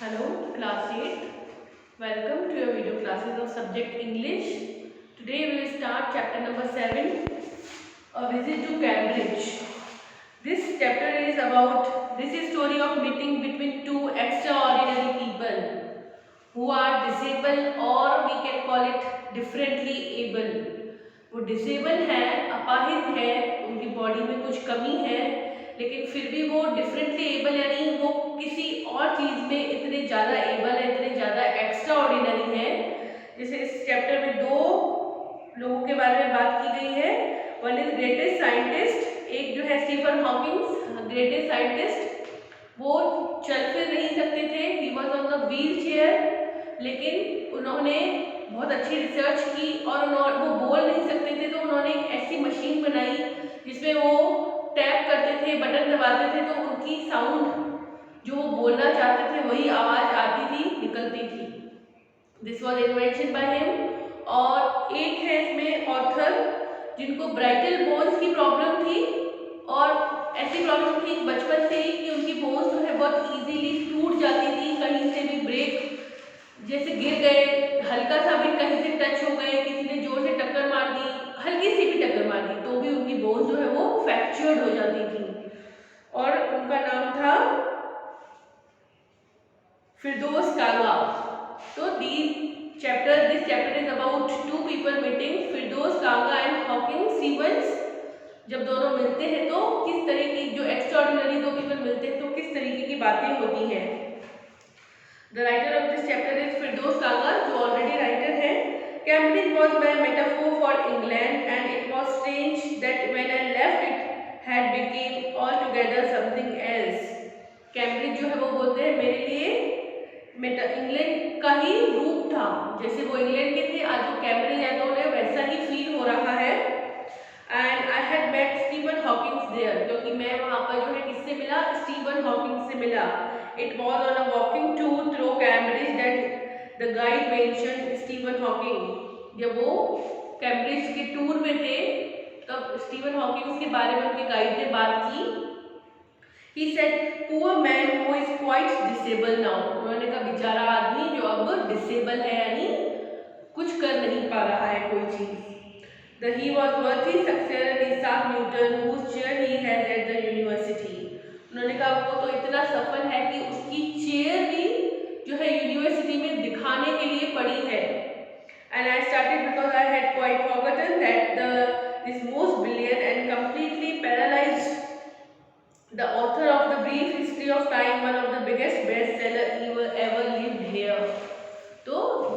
Hello, class 8. Welcome to your video classes of subject English. Today we will start chapter number 7, A Visit to Cambridge. This chapter is about, this is story of meeting between two extraordinary people who are disabled or we can call it differently able. वो disable हैं, अपाहिज हैं, उनकी body में कुछ कमी है, लेकिन फिर भी वो डिफरेंटली एबल यानी वो किसी और चीज़ में इतने ज़्यादा एबल है, इतने ज़्यादा एक्स्ट्रा ऑर्डिनरी है। जैसे इस चैप्टर में दो लोगों के बारे में बात की गई है। वन इज ग्रेटेस्ट साइंटिस्ट, एक जो है स्टीफन हॉकिंग्स, ग्रेटेस्ट साइंटिस्ट। वो चल फिर नहीं सकते थे, he was on the wheel chair, लेकिन उन्होंने बहुत अच्छी रिसर्च की और वो बोल नहीं सकते थे, तो उन्होंने एक ऐसी मशीन बनाई जिसमें वो टैप करते थे, बटन दबाते थे, तो उनकी साउंड जो वो बोलना चाहते थे वही आवाज़ आती थी, निकलती थी। This was invention by him. और एक है इसमें ऑथर जिनको ब्राइटल बोन्स की प्रॉब्लम थी, और ऐसी प्रॉब्लम थी बचपन से ही कि उनकी बोन्स जो है बहुत इजीली टूट जाती थी, कहीं से भी ब्रेक, जैसे गिर गए, हल्का सा भी कहीं से टच हो गए, किसी ने जोर से टक्कर मार दी, हल्की सी भी टक्कर मार दी, तो भी उनकी बोन्स जो है वो फ्रैक्चर्ड हो जाती थी। और उनका नाम था फिरदौस कागा। तो this chapter is about two people meeting, Firdaus Kaga and Hawkings Stevens. जब दोनों मिलते हैं तो किस तरह की, जो एक्स्ट्राऑर्डिनरी दो पीपल मिलते हैं तो किस तरीके की बातें होती हैं। The writer of this chapter is फिरदौस कागा, जो ऑलरेडी राइटर है। Cambridge was my metaphor for England, and it was strange that when I left it had became altogether something else. Cambridge जो है वो बोलते हैं मेरे लिए इंग्लैंड का ही रूप था, जैसे वो इंग्लैंड के थे, आज वो कैम्ब्रिज है तो उन्हें वैसा ही फील हो रहा है। And I had met Stephen Hawkings there, क्योंकि मैं वहाँ पर जो है किससे मिला, स्टीफन हॉकिंग्स से मिला। It was on a walking tour through Cambridge that the guide mentioned Stephen Hawking. जब वो कैम्ब्रिज के टूर में थे तब स्टीफन हॉकिंग्स के बारे में उनके गाइड ने बात की। He said, "Poor man who is quite disabled now." उन्होंने कहा बेचारा आदमी जो अब डिसेबल है, यानी कुछ कर नहीं पा रहा है कोई चीज। The he was worthy successor Isaac Newton, whose chair he has at the university. उन्होंने कहा वो तो इतना सफल है कि उसकी चेयर भी जो है यूनिवर्सिटी में दिखाने के लिए पड़ी है। And I started because I had quite forgotten that this most brilliant and completely paralyzed the author of the Brief History of Time, one of the biggest bestseller ever lived here. तो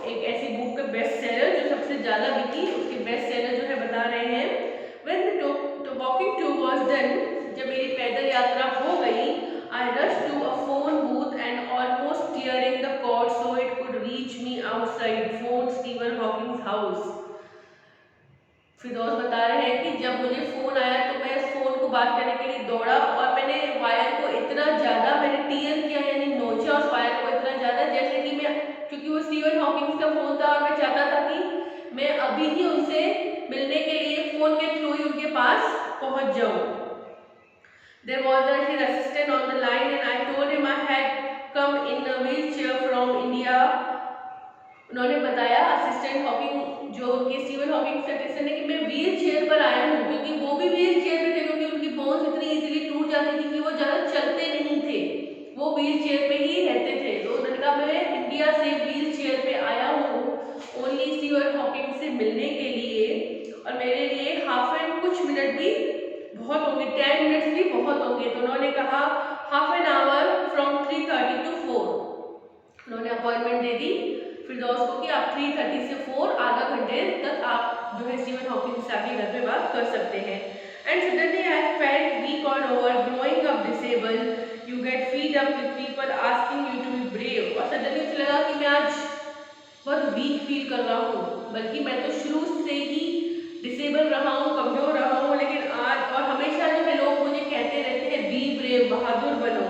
एक ऐसी book का best seller जो सबसे ज़्यादा बिकी, उसके best seller जो है बता रहे हैं। When the walking tour was done, जब मेरी पैदल यात्रा हो गई, I rushed to a phone booth and almost tearing the cord so it could reach me outside, phone Stephen Hawking's house. फिरदौस बता रहे हैं कि जब मुझे फ़ोन आया तो मैं इस फ़ोन को बात करने के लिए दौड़ा और मैंने वायर को इतना ज़्यादा मैंने टीयर किया, यानी नोचा उस वायर को इतना ज़्यादा, जैसे कि मैं, क्योंकि वो स्टीवन हॉकिंग्स का फ़ोन था और मैं चाहता था कि मैं अभी ही उनसे मिलने के लिए फ़ोन के थ्रू ही उनके पास पहुंच जाऊं। There was his assistant on the line and I told him I had come in a wheelchair from India. उन्होंने बताया असिस्टेंट हॉकिंग जो उनके स्टीवन हॉकिंग सटिस्टेंट है कि मैं व्हील चेयर पर आया हूँ, क्योंकि वो भी व्हील चेयर पे थे, क्योंकि उनकी बोन्स इतनी इजीली टूट जाती थी कि वो ज़्यादा चलते नहीं थे, वो व्हील चेयर पे ही रहते थे। तो उन्होंने कहा मैं इंडिया से व्हील चेयर पे आया हूँ ओनली स्टीवन हॉकिंग से मिलने के लिए, और मेरे लिए कुछ मिनट भी बहुत होंगे, 10 मिनट्स भी बहुत होंगे। तो उन्होंने कहा half an hour from 3:30 to 4। उन्होंने अपॉइंटमेंट दे दी फिरदौस को कि आप 3:30 से 4 आधा घंटे तक आप जो है स्टीवन हॉकिंग से आके घर पे बात कर सकते हैं। And suddenly I felt weak all over, growing up disabled you get fed up with people asking you to be brave. और सडनली मुझे लगा कि मैं आज बहुत वीक फील कर रहा हूँ, बल्कि मैं तो शुरू से ही डिसेबल रहा हूँ, कमजोर रहा हूँ, लेकिन आज और हमेशा जो है लोग मुझे कहते रहते हैं बी ब्रेव, बहादुर बनो।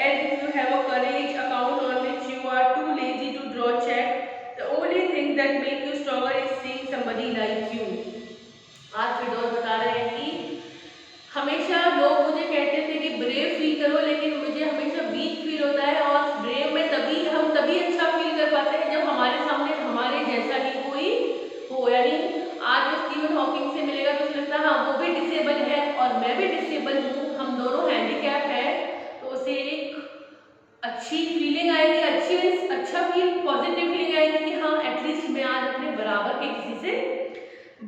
As if you have a courage account on which you are too lazy to draw cheque, the only thing that make you stronger is seeing somebody like you. आज फिरदौस बता रहे हैं कि हमेशा लोग मुझे कहते थे कि ब्रेव फील करो, लेकिन मुझे हमेशा वीक फील होता है, और ब्रेव मैं तभी डिसेबल हूँ, हम दोनों हैंडीकैप हैं, तो उसे एक अच्छी फीलिंग आएगी, अच्छा फील पॉजिटिव फीलिंग आएगी कि हाँ एटलीस्ट मैं आज अपने बराबर के किसी से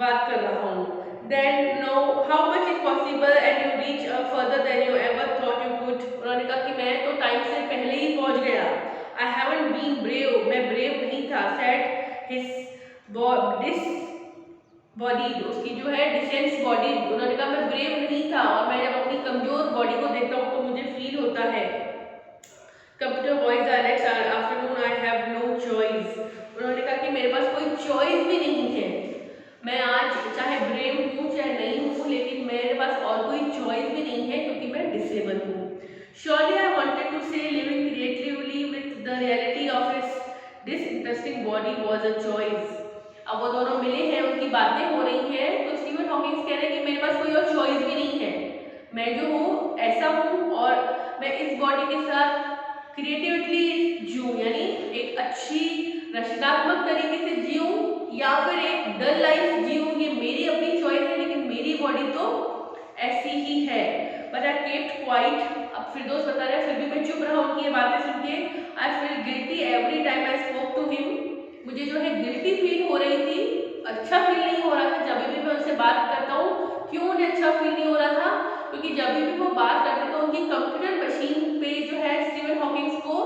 बात कर रहा हूँ। Then know how much is possible and you reach further than you ever thought you could. उन्होंने कहा कि मैं तो टाइम से पहले ही पहुंच गया। आई हैवंट बीन ब्रेव, मैं ब्रेव नहीं था। सेड हिज दिस बॉडी, उसकी जो है डिसेंस बॉडी, उन्होंने कहा मैं ब्रेव नहीं था और मैं जब अपनी कमजोर बॉडी को देखता हूँ तो मुझे फील होता है। Computer voice dialects afternoon I have no choice. उन्होंने कहा कि मेरे पास कोई चॉइस भी नहीं है, मैं आज चाहे ब्रेव हूँ चाहे नहीं हूँ, लेकिन मेरे पास और कोई चॉइस भी नहीं है क्योंकि मैं डिसेबल हूँ। Surely I wanted to say living creatively with the reality of his disinteresting body was a choice। अब वो दोनों मिले हैं, उनकी बातें हो रही हैं, तो स्टीवन हॉकिंस कह रहे हैं कि मेरे पास कोई और चॉइस भी नहीं है, मैं जो हूँ ऐसा हूँ और मैं इस बॉडी के साथ क्रिएटिवली जीऊँ, यानी एक अच्छी रचनात्मक तरीके से जीऊँ या फिर एक डल लाइफ जीऊँ, ये मेरी अपनी चॉइस है, लेकिन मेरी बॉडी तो ऐसी ही है। But I kept quite. अब फिरदौस बता रहे हैं फिर भी मैं चुप रहा उनकी ये बातें सुन के। I feel guilty every time I spoke to him. मुझे जो है गिल्टी फील हो रही थी, अच्छा फील नहीं हो रहा था जब भी मैं उनसे बात करता हूँ। क्यों उन्हें अच्छा फील नहीं हो रहा था? क्योंकि जब भी वो बात करते तो उनकी कंप्यूटर मशीन पे जो है स्टीवन हॉकिंस को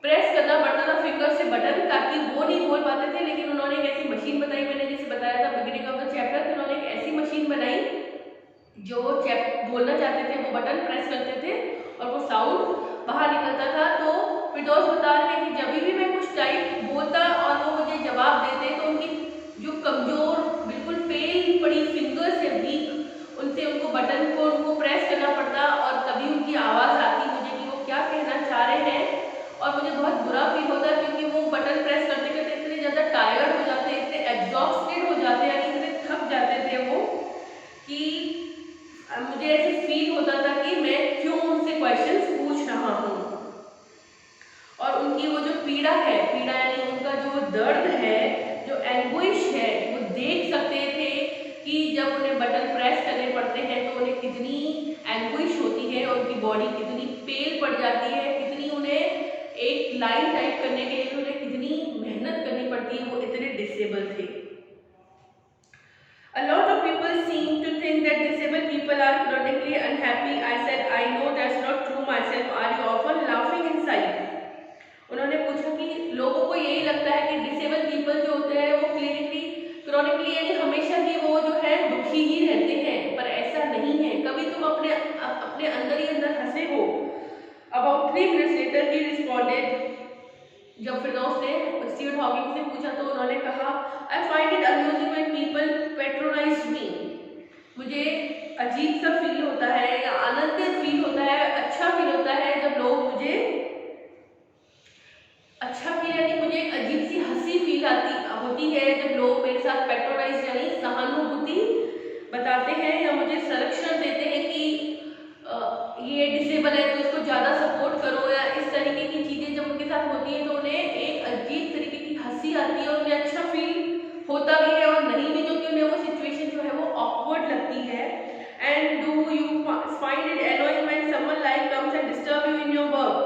प्रेस करना पड़ता था फिंगर से बटन, ताकि वो नहीं बोल पाते थे। लेकिन उन्होंने एक ऐसी मशीन बताई, मैंने जैसे बताया था बिगिनिंग ऑफ द चैप्टर, कि उन्होंने एक ऐसी मशीन बनाई जो बोलना चाहते थे वो बटन प्रेस करते थे और वो साउंड बाहर निकलता था। तो फिरदौस बता रहे हैं कि जब भी मैं कुछ टाइप बोलता और वो मुझे जवाब देते तो उनकी जो कमजोर बिल्कुल पेल पड़ी फिंगर्स है वीक, उनसे उनको बटन को उनको प्रेस करना पड़ता और तभी उनकी आवाज़ आती मुझे कि वो क्या कहना चाह रहे हैं। और मुझे बहुत बुरा फील होता है क्योंकि वो बटन प्रेस करते करते इतने ज़्यादा टायर्ड हो जाते, इतने एग्जॉस्टेड हो जाते, यानी इतने थक जाते थे वो कि मुझे ऐसे फील होता था कि मैं क्यों उनसे क्वेश्चंस पूछ रहा हूँ। और उनकी वो जो पीड़ा है, पीड़ा यानी उनका जो दर्द है, जो एंग्विश है, वो देख सकते थे कि जब उन्हें बटन प्रेस करने पड़ते हैं तो उन्हें कितनी एंग्विश होती है, उनकी बॉडी कितनी पेल पड़ जाती है, कितनी उन्हें एक लाइन टाइप करने के लिए उन्हें कितनी मेहनत करनी पड़ती है, वो इतने डिसेबल थे। A lot of people seem to think that disabled people are chronically unhappy. I said, I know that's not true myself. Are you often laughing inside? उन्होंने पूछा कि लोगों को यही लगता है कि डिसेबल पीपल जो होते हैं वो क्रॉनिकली यानी हमेशा ही वो जो है दुखी ही रहते हैं, पर ऐसा नहीं है। कभी तुम अपने अंदर ही अंदर हंसे हो। About 3 minutes later he responded। जब फिरदौस ने स्टीवन हॉकिंग से पूछा तो उन्होंने कहा, I find it amusing when people patronise me. मुझे अजीब सा फील होता है या आनंदित फील होता है, अच्छा फील होता है जब लोग मुझे अच्छा फील यानी मुझे एक अजीब सी हंसी फील होती है जब लोग मेरे साथ पैट्रोनाइज यानी सहानुभूति बताते हैं या मुझे संरक्षण देते हैं कि ये डिसेबल है तो इसको ज़्यादा सपोर्ट करो, या इस तरीके की चीज़ें जब उनके साथ होती हैं तो उन्हें एक अजीब तरीके की हंसी आती है और उन्हें अच्छा फील होता भी है और नहीं भी, जो कि उन्हें वो सिचुएशन जो है वो ऑकवर्ड लगती है। And do you find it annoying when someone like comes and disturb you in your work?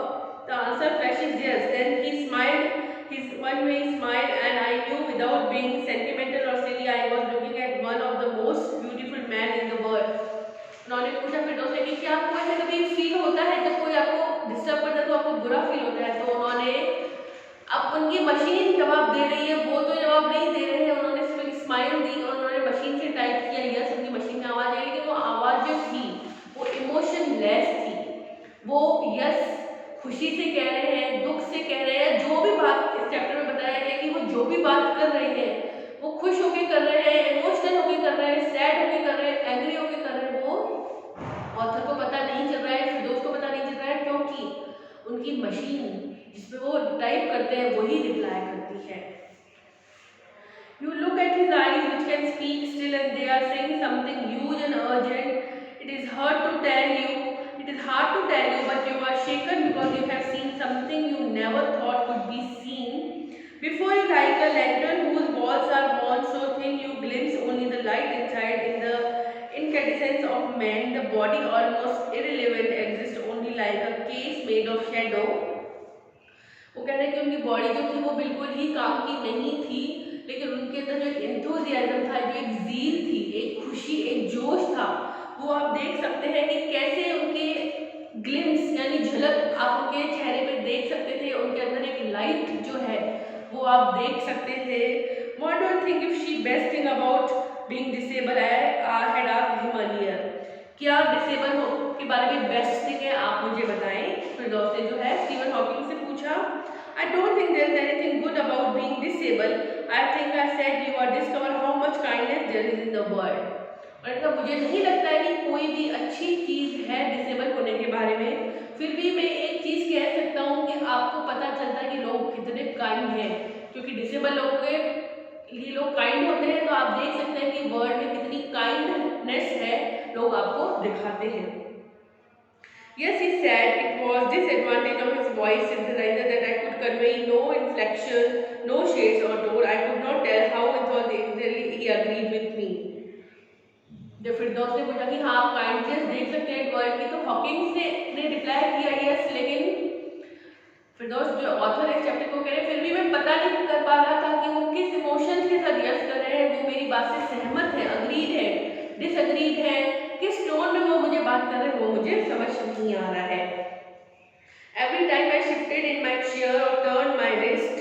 The answer flashes yes। Then he smiled his one way smile and I knew without being sentimental or silly I was looking at one of the most beautiful men in the world। उन्होंने पूछा फिरदौस से कि क्या आपको ऐसा कभी feel होता है जब कोई आपको डिस्टर्ब करता है तो आपको बुरा फील होता है? तो उन्होंने, अब उनकी मशीन जवाब दे रही है, वो तो जवाब नहीं दे रहे हैं, उन्होंने सिर्फ एक स्माइल दी और उन्होंने मशीन से टाइप किया यस, उनकी मशीन में आवाज़ आई, लेकिन वो आवाज़ जो थी वो इमोशनलेस थी। वो यस खुशी से कह रहे हैं, दुख से कह रहे हैं, जो भी बात इस चैप्टर में बताया गया कि वो जो भी बात कर रहे हैं वो खुश होके कर रहे हैं, इमोशनल होके कर रहे हैं, सैड होके कर रहे हैं, एंग्री होके कर रहे हैं, वो ऑथर को पता नहीं चल रहा है, फिरदौस को पता नहीं चल रहा है, क्योंकि उनकी मशीन जिसपे वो टाइप करते हैं वही रिप्लाई करती है। You look at his eyes which can speak still and they are saying something huge and urgent. It is hard to tell you, but you are shaken because you have seen something you never thought could be seen. Before you like a lantern whose walls are worn so thin you glimpse only the light inside. In the incandescence of man, the body almost irrelevant, exists only like a case made of shadow. वो कह रहे हैं कि उनकी body जो थी वो बिल्कुल ही काम की नहीं थी, लेकिन उनके अंदर जो एक एंथुजियाज्म था, जो एक ज़ील थी, एक खुशी, एक जोश था, वो आप देख सकते हैं कि कैसे उनके ग्लिम्स यानी झलक आप उनके चेहरे पे देख सकते थे। उनके अंदर एक लाइट जो है वो आप देख सकते थे। What do you think if she best thing about being disabled? I had asked him earlier. क्या डिसेबल हो के बारे में बेस्ट थिंग है, आप मुझे बताएं। फिरदौस ने जो है स्टीवन हॉकिंग से पूछा। I don't think there is anything good about being disabled. I think I said you are discover how much kindness there is in the world. और इनका मुझे नहीं लगता है कि कोई भी अच्छी चीज़ है डिसेबल होने के बारे में। फिर भी मैं एक चीज़ कह सकता हूँ कि आपको पता चलता है कि लोग कितने काइंड हैं, क्योंकि डिसेबल लोगों के ये लोग काइंड होते हैं। तो आप देख सकते हैं कि वर्ल्ड में कितनी काइंडनेस है, लोग आपको दिखाते हैं। Yes, he said it was disadvantage of his voice synthesizer that I could convey no inflection, no shades or tone. I could not tell how it was exactly he agreed with me. जब फिरदौस ने पूछा कि हाँ आप kindness देख सकते हैं world की, तो हॉकिंग्स ने रिप्लाई किया यस, लेकिन फिरदौस जो ऑथर है इस चैप्टर को कह रहे फिर भी मैं पता नहीं कर पा रहा था कि वो किस इमोशंस के साथ यस कर रहे हैं, वो मेरी बात से सहमत है, अग्रीड है, डिसअग्रीड है, किस टोन में वो मुझे बात कर रहे हैं वो मुझे समझ नहीं आ रहा है। Every time I shifted in my chair or turned my wrist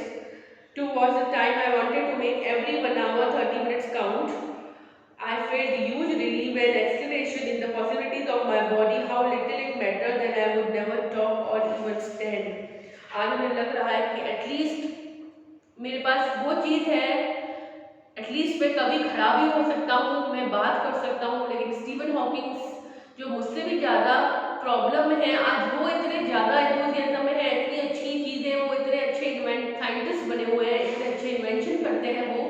towards the time I wanted to make every 1 hour 30 minutes count, I felt huge relief and exhilaration in the possibilities of my body, how little it mattered that I would never talk or even stand. आज मुझे लग रहा है कि at least मेरे पास वो चीज़ है, at least मैं कभी खड़ा भी हो सकता हूँ, मैं बात कर सकता हूँ। लेकिन स्टीवन हॉकिंग्स जो मुझसे भी ज़्यादा प्रॉब्लम है, आज वो इतने ज़्यादा एंथुसियाज्म में है, इतनी अच्छी चीज़ें, वो इतने अच्छे साइंटिस्ट बने हुए हैं, इतने अच्छे इन्वेंशन करते हैं वो,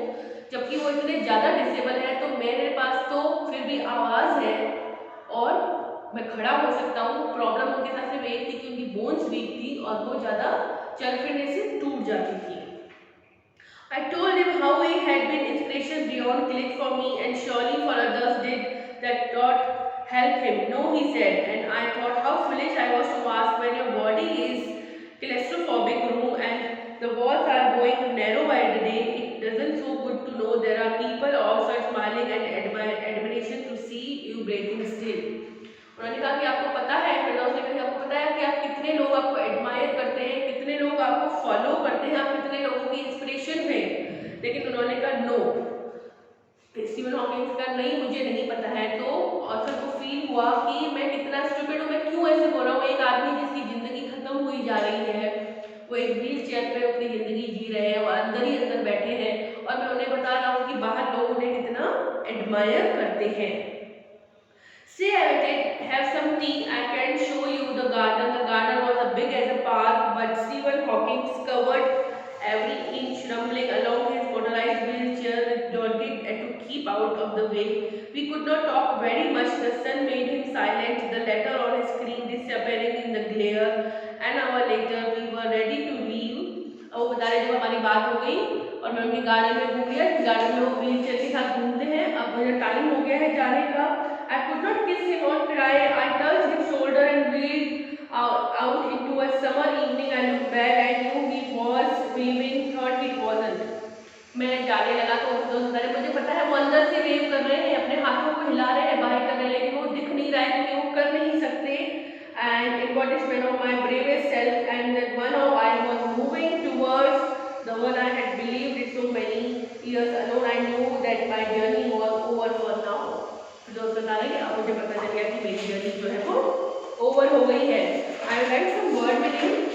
जबकि वो इतने ज़्यादा डिसेबल है। तो मेरे पास तो फिर भी आवाज़ है और मैं खड़ा हो सकता हूँ। प्रॉब्लम उनके साथ सिर्फ एक थी कि उनकी बोन्स वीक थी और वो ज़्यादा चल फिरने से टूट जाती थी। I told him how he had been inspiration beyond Click for me and surely for others did that not help him. No, he said, and I thought how foolish I was to ask when your body is claustrophobic room and the walls are going narrow by the day. It doesn't so good to know there are people outside smiling and admiration to see you breathing still. उन्होंने कहा कि आपको पता है, फिरदौस ने कहा कि आपको पता है कि आप कितने लोग आपको एडमायर करते हैं, कितने लोग आपको फॉलो करते हैं, आप कितने लोगों की इंस्पिरेशन हैं। लेकिन उन्होंने कहा नो, स्टीवन हॉकिंग्स का नहीं, मुझे नहीं पता है। तो ऑथर को फील हुआ कि मैं कितना स्टूपिड हूँ, मैं क्यों ऐसे बोल रहा हूँ। एक आदमी जिसकी ज़िंदगी खत्म हुई जा रही है, वो एक व्हील चेयर पर अपनी ज़िंदगी जी रहे हैं, वो अंदर ही अंदर बैठे हैं, और मैं उन्हें बता रहा हूँ कि बाहर लोग उन्हें कितना एडमायर करते हैं। Say I did have some tea. I can show you the garden. The garden was as big as a park, but Stephen Hawking covered every inch, rumbling along his motorized wheelchair with dogged and to keep out of the way. We could not talk very much. The sun made him silent, the letter on his screen disappearing in the glare. An hour later, we were ready to leave. अब वो बता रहे जब हमारी बात हो गई और मैं उनके गार्डन में घूम लिया, गार्डन में वो व्हील चेयर के साथ घूमते हैं। अब मुझे टाइम हो गया है जाने का। I could not kiss him or cry. I touched his shoulder and wheeled out into a summer evening. I looked back. I knew he was waving, thought it wasn't. मैं जाने लगा तो उस दोस्त बता रहे मुझे पता है वो अंदर से वेव कर रहे हैं, अपने हाथों को हिला रहे हैं, बाहर कर रहे हैं, लेकिन वो दिख नहीं रहा है क्योंकि वो कर नहीं सकते। And embodiment of my bravest self, and that one how I was moving towards the one I had believed it so many years alone. I knew that my journey was over for now. दोस्त बता रहे हैं अब मुझे पता चल गया कि मेरी जर्नी जो है वो ओवर हो गई है। I write some word meaning.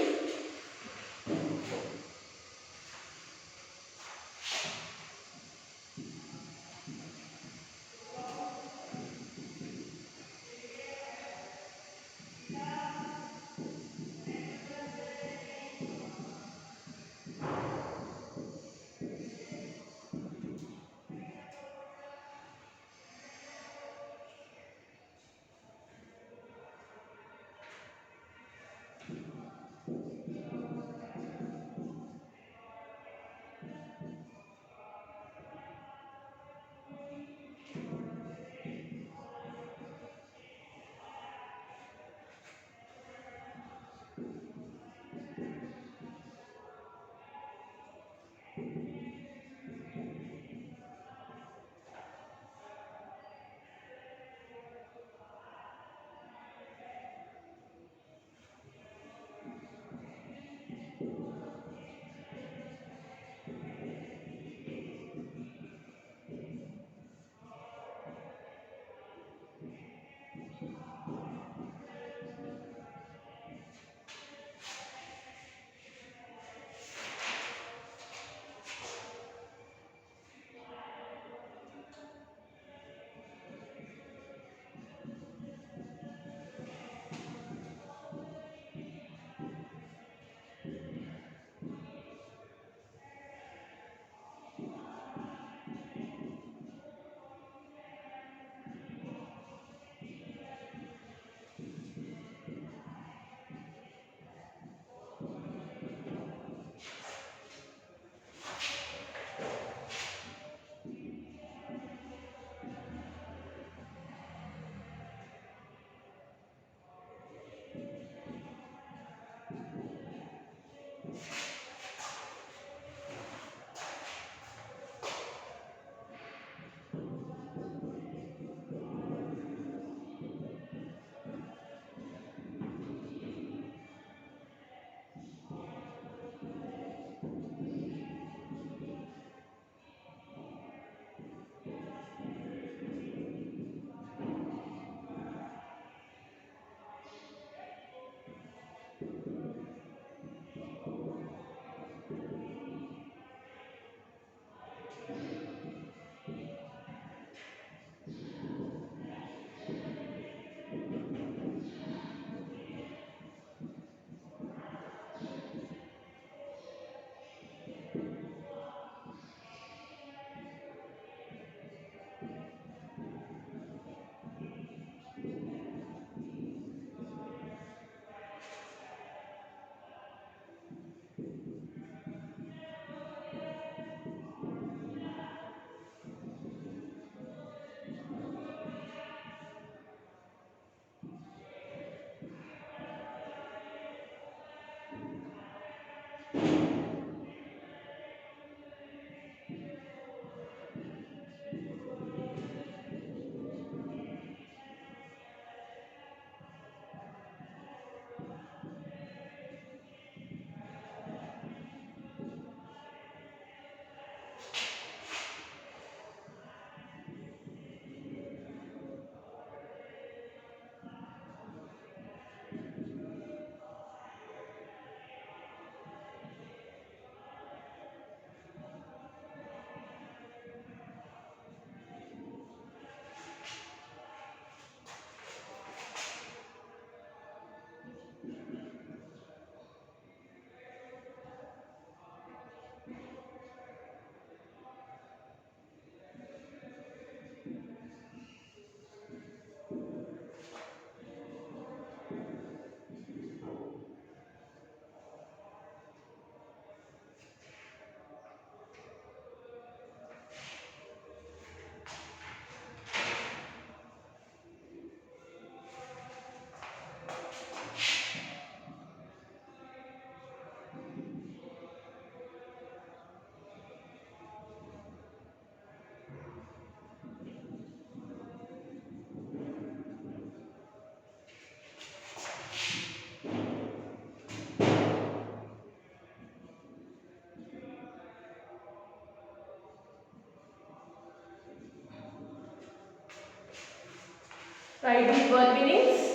Write these word meanings.